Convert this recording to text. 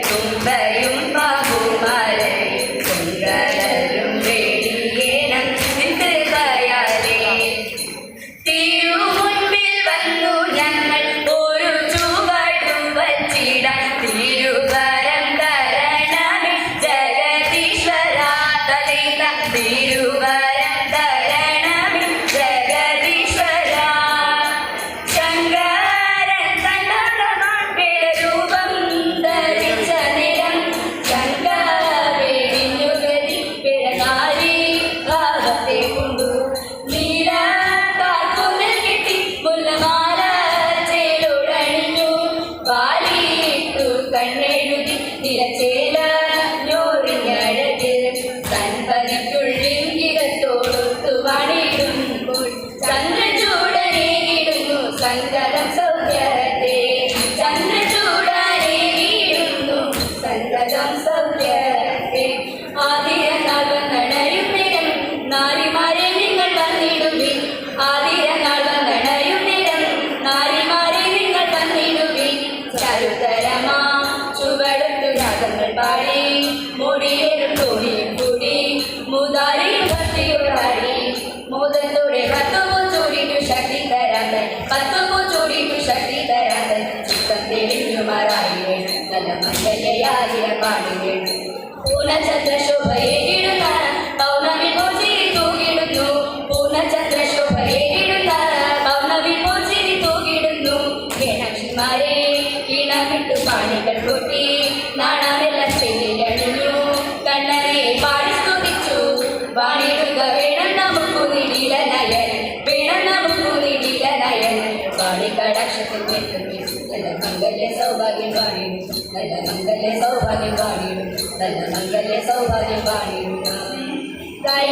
തുമ്പയും പാകുമലയും കൊണ്ടു നീല കാർപ്പുന്നിൽ കെട്ടി മുല്ലമാല ചേലോടണിഞ്ഞു വാലിയിട്ടു കണ്ണെഴുതി നിലച്ചേല ഞോറിഞ്ഞഴകിൽ കൺപതിക്കുള്ളിങ്കിടത്തോടൊത്തു വണിടുമ്പോൾ ചന്ദ്രചൂടനേകിടുന്നു സങ്കടം സൗഖ്യത്തെ ചന്ദ്രചൂടനേകിടുന്നു സങ്കടം സൗഖ്യത്തെ ആതിരനാൾ വന്നണയും നിരം നാരിമാരെ നിങ്ങൾ വന്നിടുവിൻ ആതിരനാൾ വന്നണയും നിരം നാരിമാരെ നിങ്ങൾ വന്നിടുവിൻ ചരുതരമാ ചുവടുത്തു രാഗങ്ങൾ പാടി മുടിയൊരു തോണിയും കൂടി മുതാരിയും ഭക്തിയോടാടി മോദത്തോടെ പത്തുമോ ചൂടിട്ടു ശക്തി തരാതൻ പത്തുമോ ചൂടിട്ടു ശക്തി തരാതൻ ചിത്തം തെളിഞ്ഞു മാറായി നല്ല മംഗല്യാതിര പാടി പൂർണ്ണചന്ദ്രശോഭയേകിടുന്ന പൗർണമി പോച്ചിരി തൂകിടുന്നു പൂർണ്ണചന്ദ്രശോഭയേകിടുന്ന പൗർണമി പോച്ചിരി തൂകിടുന്നു ഗണക്ഷിമാരെ ഇണമിട്ടു പാണികൾ കൊട്ടി നാണമെല്ലാം ചെയ്യണിഞ്ഞു കണ്ണനെ പാടി സ്തുതിച്ചു വാണിടുക വേണം നമുക്കു നിടില നയൻ വേണം നമുക്കു നിടില നയൻ വാണി കടാക്ഷത്തിൽ നല്ല മംഗല്യ സൗഭാഗ്യം പാടിടും നല്ല മംഗല്യ സൗഭാഗ്യം പാടിടും നല്ല മംഗല്യ സൗഭാഗ്യം പാടിടും കൈ